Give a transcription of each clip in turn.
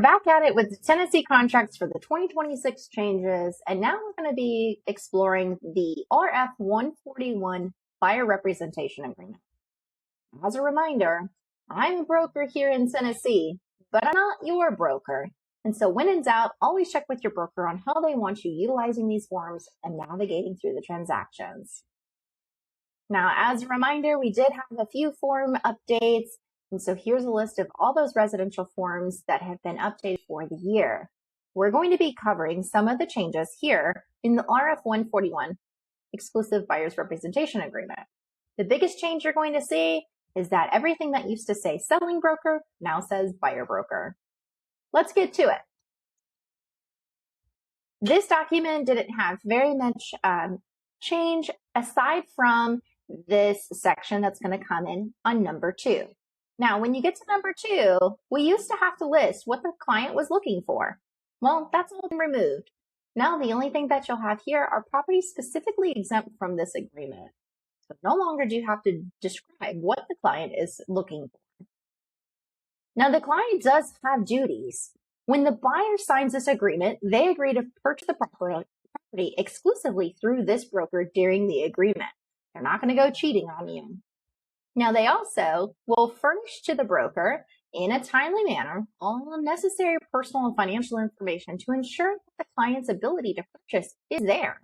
back at it with the Tennessee contracts for the 2026 changes, and now we're going to be exploring the RF141 Buyer Representation Agreement. As a reminder, I'm a broker here in Tennessee, but I'm not your broker. And so when in doubt, always check with your broker on how they want you utilizing these forms and navigating through the transactions. Now, as a reminder, we did have a few form updates. And so here's a list of all those residential forms that have been updated for the year. We're going to be covering some of the changes here in the RF141 Exclusive Buyers Representation Agreement. The biggest change you're going to see is that everything that used to say selling broker now says buyer broker. Let's get to it. This document didn't have very much change aside from this section that's going to come in on number 2. Now, when you get to number 2, we used to have to list what the client was looking for. Well, that's all been removed. Now, the only thing that you'll have here are properties specifically exempt from this agreement. So no longer do you have to describe what the client is looking for. Now, the client does have duties. When the buyer signs this agreement, they agree to purchase the property exclusively through this broker during the agreement. They're not going to go cheating on you. Now, they also will furnish to the broker in a timely manner all necessary personal and financial information to ensure that the client's ability to purchase is there.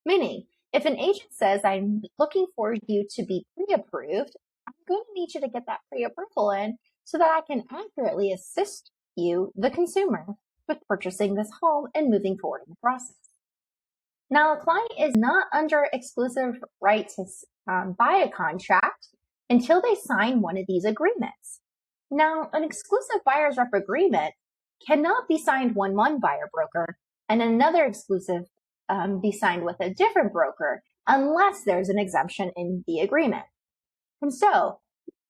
Meaning, if an agent says, I'm looking for you to be pre-approved, I'm going to need you to get that pre-approval in so that I can accurately assist you, the consumer, with purchasing this home and moving forward in the process. Now, a client is not under exclusive right to buy a contract until they sign one of these agreements. Now, an exclusive buyer's rep agreement cannot be signed one buyer broker and another exclusive be signed with a different broker unless there's an exemption in the agreement. And so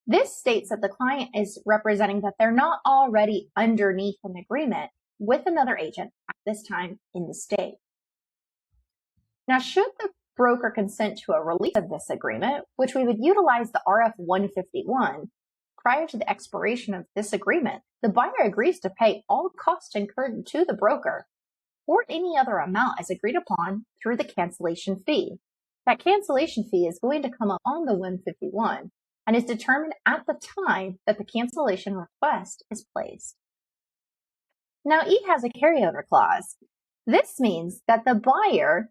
this states that the client is representing that they're not already underneath an agreement with another agent at this time in the state. Now, should the broker consent to a release of this agreement, which we would utilize the RF151, prior to the expiration of this agreement, the buyer agrees to pay all costs incurred to the broker or any other amount as agreed upon through the cancellation fee. That cancellation fee is going to come up on the 151 and is determined at the time that the cancellation request is placed. Now, E has a carryover clause. This means that the buyer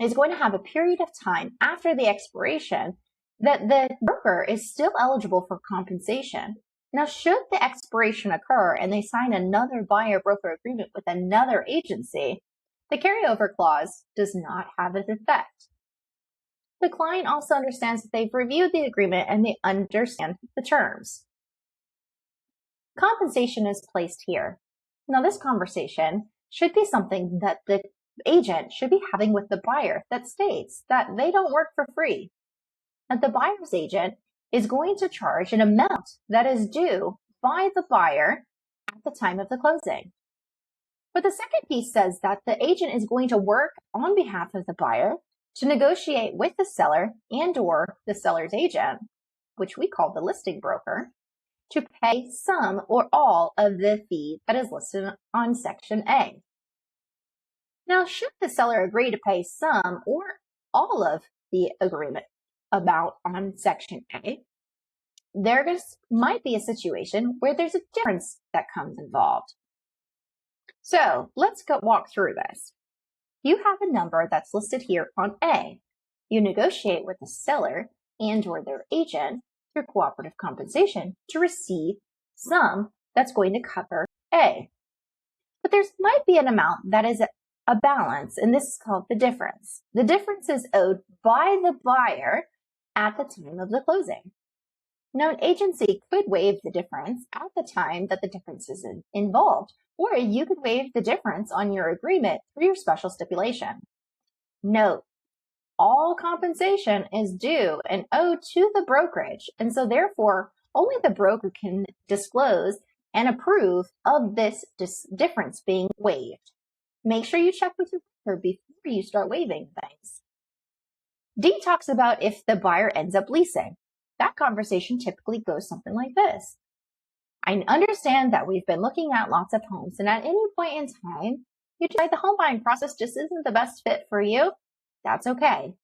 is going to have a period of time after the expiration that the broker is still eligible for compensation. Now, should the expiration occur and they sign another buyer-broker agreement with another agency, the carryover clause does not have an effect. The client also understands that they've reviewed the agreement and they understand the terms. Compensation is placed here. Now, this conversation should be something that the agent should be having with the buyer that states that they don't work for free. That the buyer's agent is going to charge an amount that is due by the buyer at the time of the closing. But the second piece says that the agent is going to work on behalf of the buyer to negotiate with the seller and/or the seller's agent, which we call the listing broker, to pay some or all of the fee that is listed on Section A. Now, should the seller agree to pay some or all of the agreement amount on Section A, there might be a situation where there's a difference that comes involved. So let's walk through this. You have a number that's listed here on A. You negotiate with the seller and/or their agent through cooperative compensation to receive some that's going to cover A. But there might be an amount that is a balance, and this is called the difference. The difference is owed by the buyer at the time of the closing. Now, an agency could waive the difference at the time that the difference is involved, or you could waive the difference on your agreement through your special stipulation. Note, all compensation is due and owed to the brokerage, and so therefore only the broker can disclose and approve of this difference being waived. Make sure you check with your broker before you start waiving things. D talks about if the buyer ends up leasing. That conversation typically goes something like this. I understand that we've been looking at lots of homes, and at any point in time, you decide the home buying process just isn't the best fit for you. That's okay.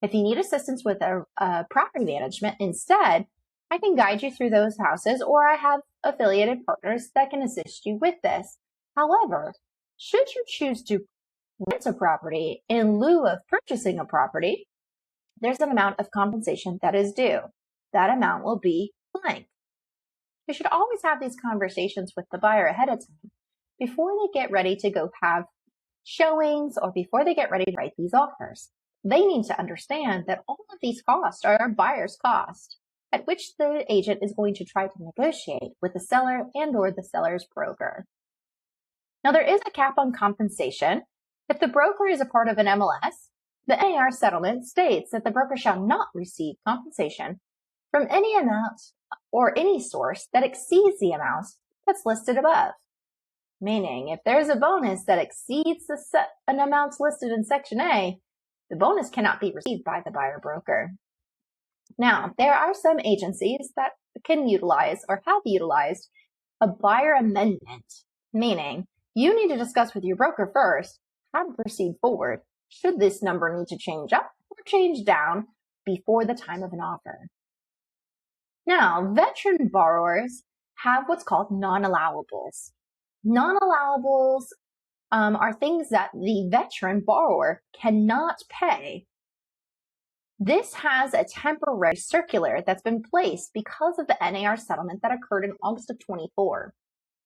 If you need assistance with a property management instead, I can guide you through those houses, or I have affiliated partners that can assist you with this. However, should you choose to rent a property in lieu of purchasing a property, there's an amount of compensation that is due. That amount will be blank. You should always have these conversations with the buyer ahead of time before they get ready to go have showings or before they get ready to write these offers. They need to understand that all of these costs are our buyer's cost, at which the agent is going to try to negotiate with the seller and or the seller's broker. Now, there is a cap on compensation. If the broker is a part of an MLS, the NAR settlement states that the broker shall not receive compensation from any amount or any source that exceeds the amount that's listed above. Meaning, if there's a bonus that exceeds an amount listed in Section A, the bonus cannot be received by the buyer broker. Now, there are some agencies that can utilize or have utilized a buyer amendment, meaning you need to discuss with your broker first how to proceed forward should this number need to change up or change down before the time of an offer. Now, veteran borrowers have what's called non-allowables. Non-allowables are things that the veteran borrower cannot pay. This has a temporary circular that's been placed because of the NAR settlement that occurred in August of 24.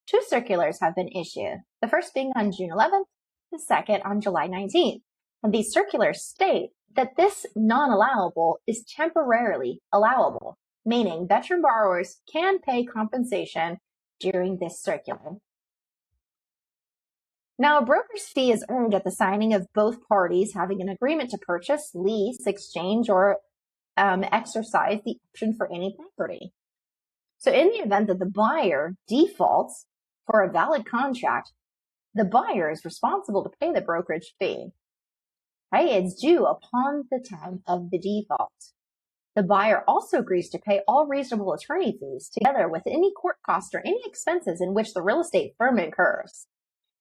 Two circulars have been issued, the first being on June 11th, the second on July 19th. And these circulars state that this non-allowable is temporarily allowable, meaning veteran borrowers can pay compensation during this circular. Now, a broker's fee is earned at the signing of both parties having an agreement to purchase, lease, exchange, or exercise the option for any property. So in the event that the buyer defaults for a valid contract, the buyer is responsible to pay the brokerage fee. Right? It's due upon the time of the default. The buyer also agrees to pay all reasonable attorney fees together with any court costs or any expenses in which the real estate firm incurs.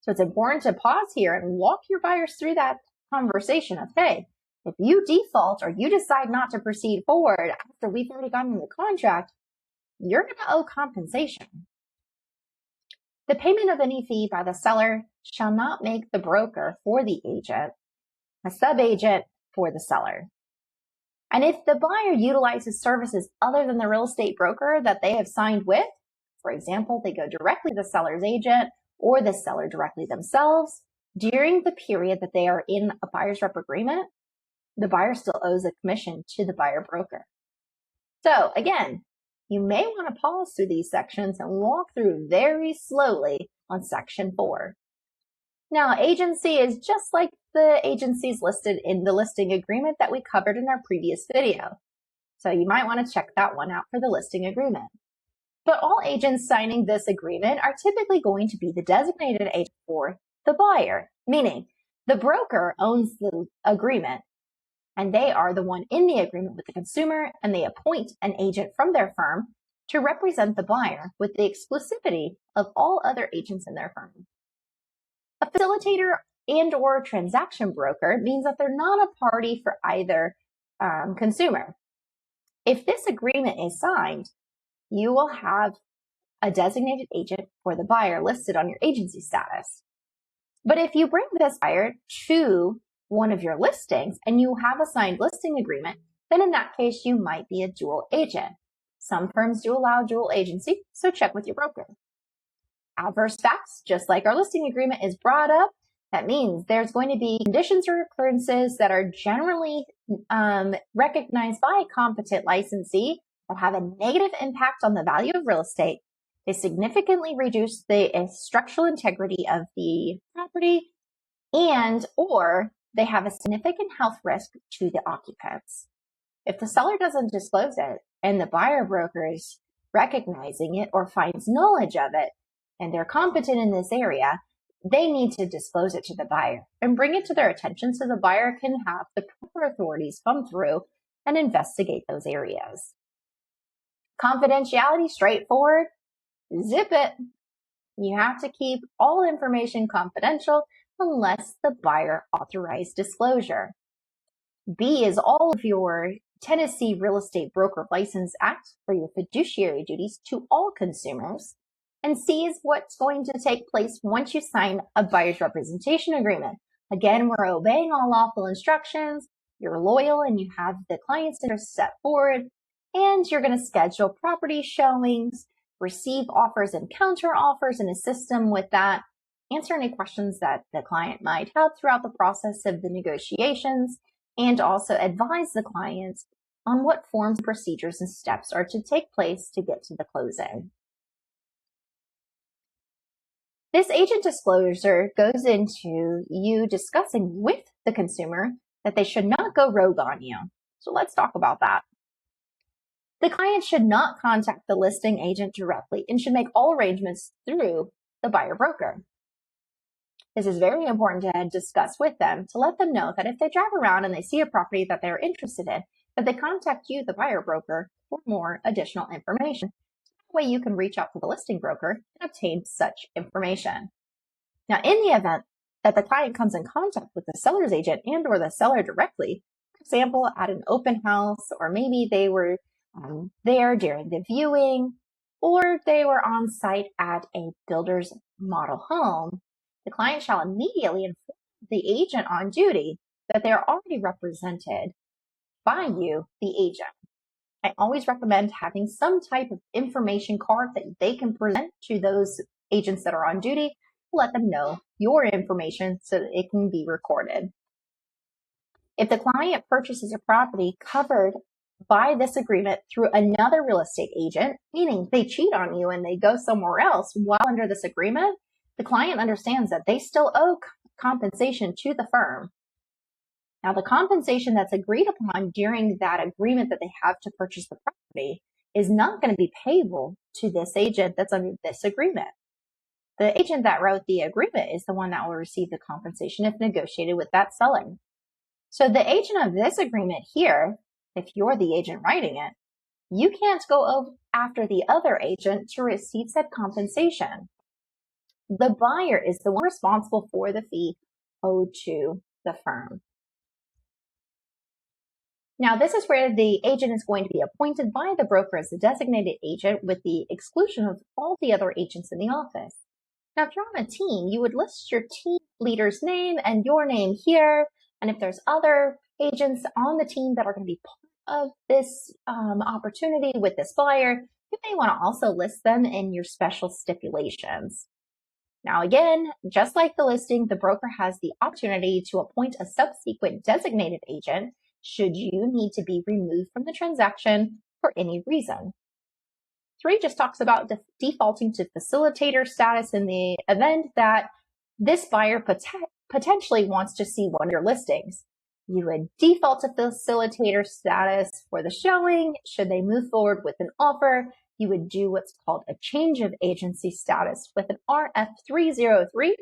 So it's important to pause here and walk your buyers through that conversation of, hey, if you default or you decide not to proceed forward after we've already gotten the contract, you're going to owe compensation. The payment of any fee by the seller shall not make the broker for the agent a sub-agent for the seller. And if the buyer utilizes services other than the real estate broker that they have signed with, for example, they go directly to the seller's agent or the seller directly themselves, during the period that they are in a buyer's rep agreement, the buyer still owes a commission to the buyer broker. So again, you may want to pause through these sections and walk through very slowly on Section 4. Now, agency is just like the agencies listed in the listing agreement that we covered in our previous video. So you might want to check that one out for the listing agreement. But all agents signing this agreement are typically going to be the designated agent for the buyer, meaning the broker owns the agreement and they are the one in the agreement with the consumer, and they appoint an agent from their firm to represent the buyer with the exclusivity of all other agents in their firm. A facilitator and or transaction broker means that they're not a party for either consumer. If this agreement is signed, you will have a designated agent for the buyer listed on your agency status. But if you bring this buyer to one of your listings and you have a signed listing agreement, then in that case, you might be a dual agent. Some firms do allow dual agency, so check with your broker. Adverse facts, just like our listing agreement is brought up, that means there's going to be conditions or occurrences that are generally recognized by a competent licensee that have a negative impact on the value of real estate. They significantly reduce the structural integrity of the property and or they have a significant health risk to the occupants. If the seller doesn't disclose it and the buyer broker is recognizing it or finds knowledge of it and they're competent in this area, they need to disclose it to the buyer and bring it to their attention so the buyer can have the proper authorities come through and investigate those areas. Confidentiality, straightforward. Zip it. You have to keep all information confidential unless the buyer authorized disclosure. B is all of your Tennessee Real Estate Broker License Act for your fiduciary duties to all consumers. And C is what's going to take place once you sign a buyer's representation agreement. Again, we're obeying all lawful instructions. You're loyal and you have the client's interest set forward, and you're going to schedule property showings, receive offers and counter offers, and assist them with that. Answer any questions that the client might have throughout the process of the negotiations, and also advise the client on what forms, procedures, and steps are to take place to get to the closing. This agent disclosure goes into you discussing with the consumer that they should not go rogue on you. So let's talk about that. The client should not contact the listing agent directly and should make all arrangements through the buyer broker. This is very important to discuss with them to let them know that if they drive around and they see a property that they're interested in, that they contact you, the buyer broker, for more additional information. That way you can reach out to the listing broker and obtain such information. Now, in the event that the client comes in contact with the seller's agent and or the seller directly, for example, at an open house, or maybe they were there during the viewing, or they were on site at a builder's model home, the client shall immediately inform the agent on duty that they are already represented by you, the agent. I always recommend having some type of information card that they can present to those agents that are on duty to let them know your information so that it can be recorded. If the client purchases a property covered by this agreement through another real estate agent, meaning they cheat on you and they go somewhere else while under this agreement, the client understands that they still owe compensation to the firm. Now, the compensation that's agreed upon during that agreement that they have to purchase the property is not going to be payable to this agent that's under this agreement. The agent that wrote the agreement is the one that will receive the compensation if negotiated with that seller. So the agent of this agreement here, if you're the agent writing it, you can't go after the other agent to receive said compensation. The buyer is the one responsible for the fee owed to the firm. Now, this is where the agent is going to be appointed by the broker as the designated agent with the exclusion of all the other agents in the office. Now, if you're on a team, you would list your team leader's name and your name here. And if there's other agents on the team that are going to be part of this opportunity with this buyer, you may want to also list them in your special stipulations. Now, again, just like the listing, the broker has the opportunity to appoint a subsequent designated agent should you need to be removed from the transaction for any reason. 3 just talks about defaulting to facilitator status in the event that this buyer potentially wants to see one of your listings. You would default to facilitator status for the showing. Should they move forward with an offer, you would do what's called a change of agency status with an RF141.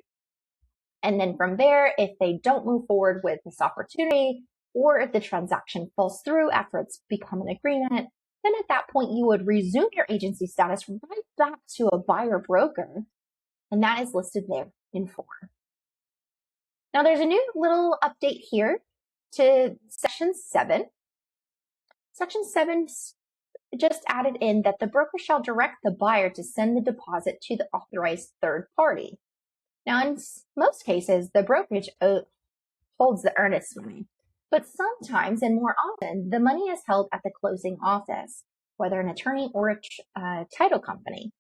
And then from there, if they don't move forward with this opportunity, or if the transaction falls through after it's become an agreement, then at that point you would resume your agency status right back to a buyer broker, and that is listed there in 4. Now there's a new little update here to Section 7. Section 7 just added in that the broker shall direct the buyer to send the deposit to the authorized third party. Now, in most cases, the brokerage holds the earnest money, but sometimes and more often, the money is held at the closing office, whether an attorney or a title company.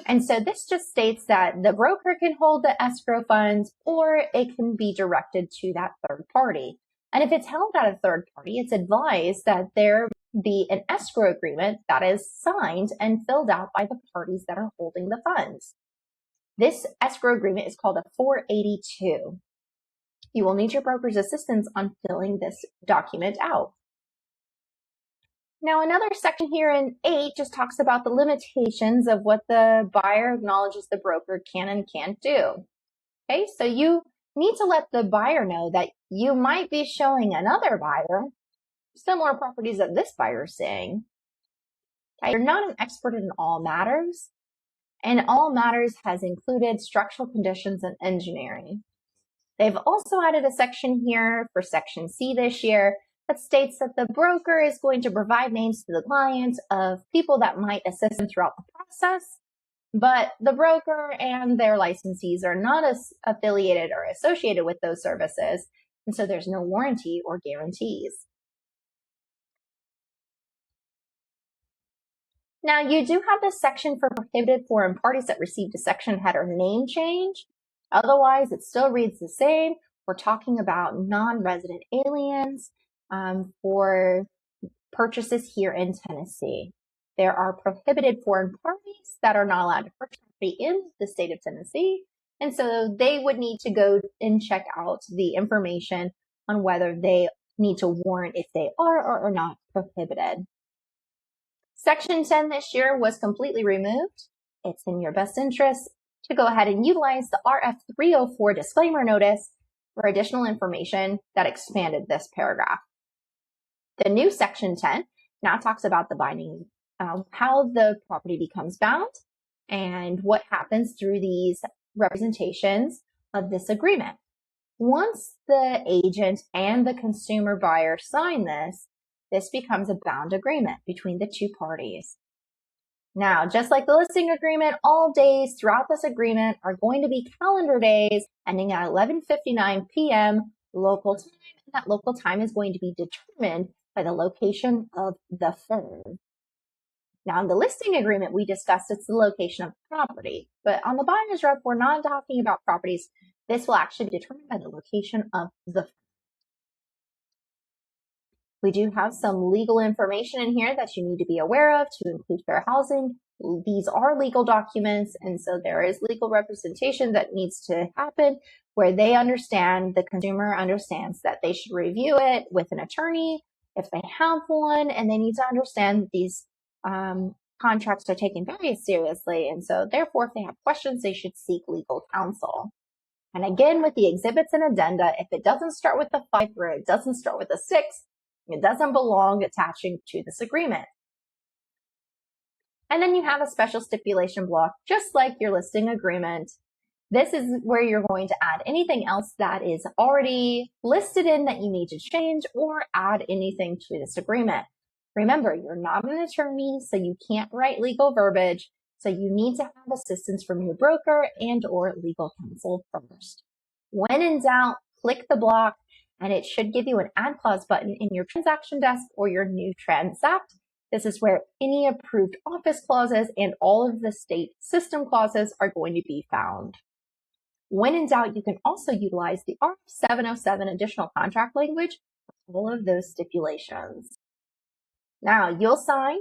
And so this just states that the broker can hold the escrow funds or it can be directed to that third party. And if it's held at a third party, it's advised that there be an escrow agreement that is signed and filled out by the parties that are holding the funds. This escrow agreement is called a 482. You will need your broker's assistance on filling this document out. Now, another section here in 8 just talks about the limitations of what the buyer acknowledges the broker can and can't do. Okay, so you need to let the buyer know that you might be showing another buyer similar properties that this buyer is seeing. Okay, you're not an expert in all matters, and all matters has included structural conditions and engineering. They've also added a section here for Section C this year that states that the broker is going to provide names to the client of people that might assist them throughout the process, but the broker and their licensees are not as affiliated or associated with those services, and so there's no warranty or guarantees. Now, you do have this section for prohibited foreign parties that received a section header name change. Otherwise, it still reads the same. We're talking about non-resident aliens for purchases here in Tennessee. There are prohibited foreign parties that are not allowed to purchase property in the state of Tennessee. And so they would need to go and check out the information on whether they need to warrant if they are or are not prohibited. Section 10 this year was completely removed. It's in your best interest to go ahead and utilize the RF141 disclaimer notice for additional information that expanded this paragraph. The new Section 10 now talks about the binding, how the property becomes bound and what happens through these representations of this agreement. Once the agent and the consumer buyer sign this, this becomes a bound agreement between the two parties. Now, just like the listing agreement, all days throughout this agreement are going to be calendar days ending at 11:59 p.m. local time, and that local time is going to be determined by the location of the firm. Now, in the listing agreement, we discussed it's the location of the property, but on the buyer's rep, we're not talking about properties. This will actually be determined by the location of the firm. We do have some legal information in here that you need to be aware of to include fair housing. These are legal documents, and so there is legal representation that needs to happen where they understand, the consumer understands that they should review it with an attorney if they have one, and they need to understand that these contracts are taken very seriously, and so therefore if they have questions, they should seek legal counsel. And again, with the exhibits and addenda, if it doesn't start with a 5 or it doesn't start with a 6, it doesn't belong attaching to this agreement. And then you have a special stipulation block, just like your listing agreement. This is where you're going to add anything else that is already listed in that you need to change, or add anything to this agreement. Remember, you're not an attorney, so you can't write legal verbiage. So you need to have assistance from your broker and or legal counsel first. When in doubt, click the block, and it should give you an add clause button in your transaction desk or your new transact. This is where any approved office clauses and all of the state system clauses are going to be found. When in doubt, you can also utilize the RF707 additional contract language for all of those stipulations. Now you'll sign,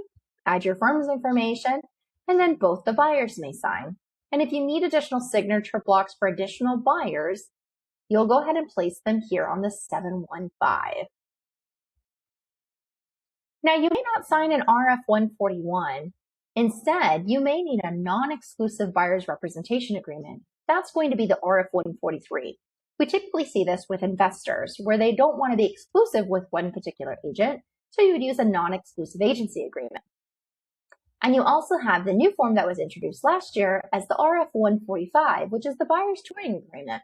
add your firm's information, and then both the buyers may sign. And if you need additional signature blocks for additional buyers, you'll go ahead and place them here on the 715. Now, you may not sign an RF141. Instead, you may need a non-exclusive buyer's representation agreement. That's going to be the RF143. We typically see this with investors where they don't want to be exclusive with one particular agent, so you would use a non-exclusive agency agreement. And you also have the new form that was introduced last year as the RF145, which is the buyer's touring agreement.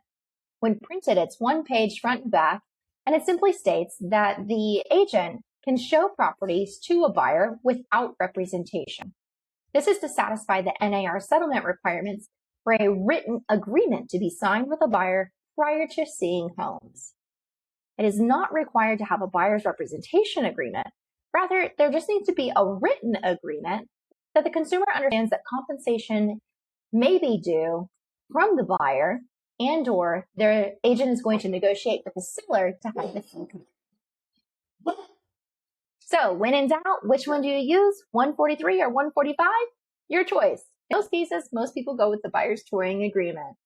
When printed, it's one page front and back, and it simply states that the agent can show properties to a buyer without representation. This is to satisfy the NAR settlement requirements for a written agreement to be signed with a buyer prior to seeing homes. It is not required to have a buyer's representation agreement. Rather, there just needs to be a written agreement that the consumer understands that compensation may be due from the buyer, and or their agent is going to negotiate with the seller to have the fee complete. So when in doubt, which one do you use, 143 or 145? Your choice. In most cases, most people go with the buyer's touring agreement.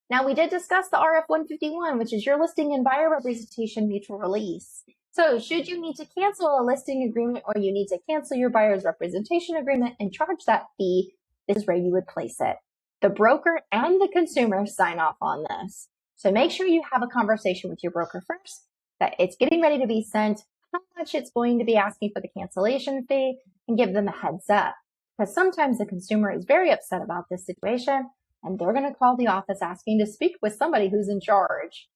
Now, we did discuss the RF151, which is your listing and buyer representation mutual release. So should you need to cancel a listing agreement or you need to cancel your buyer's representation agreement and charge that fee, this is where you would place it. The broker and the consumer sign off on this. So make sure you have a conversation with your broker first, that it's getting ready to be sent, how much it's going to be asking for the cancellation fee, and give them a heads up. because sometimes the consumer is very upset about this situation and they're going to call the office asking to speak with somebody who's in charge.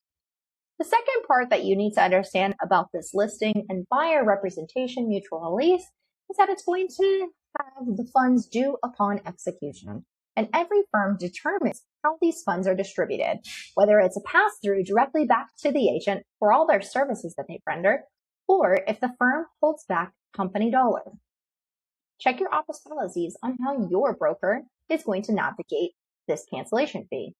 The second part that you need to understand about this listing and buyer representation mutual release is that it's going to have the funds due upon execution. And every firm determines how these funds are distributed, whether it's a pass-through directly back to the agent for all their services that they've rendered, or if the firm holds back company dollar. Check your office policies on how your broker is going to navigate this cancellation fee.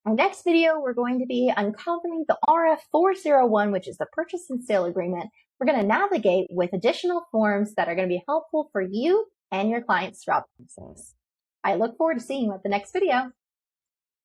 Our next video, we're going to be uncovering the RF141, which is the purchase and sale agreement. We're going to navigate with additional forms that are going to be helpful for you and your clients throughout the process. I look forward to seeing you at the next video.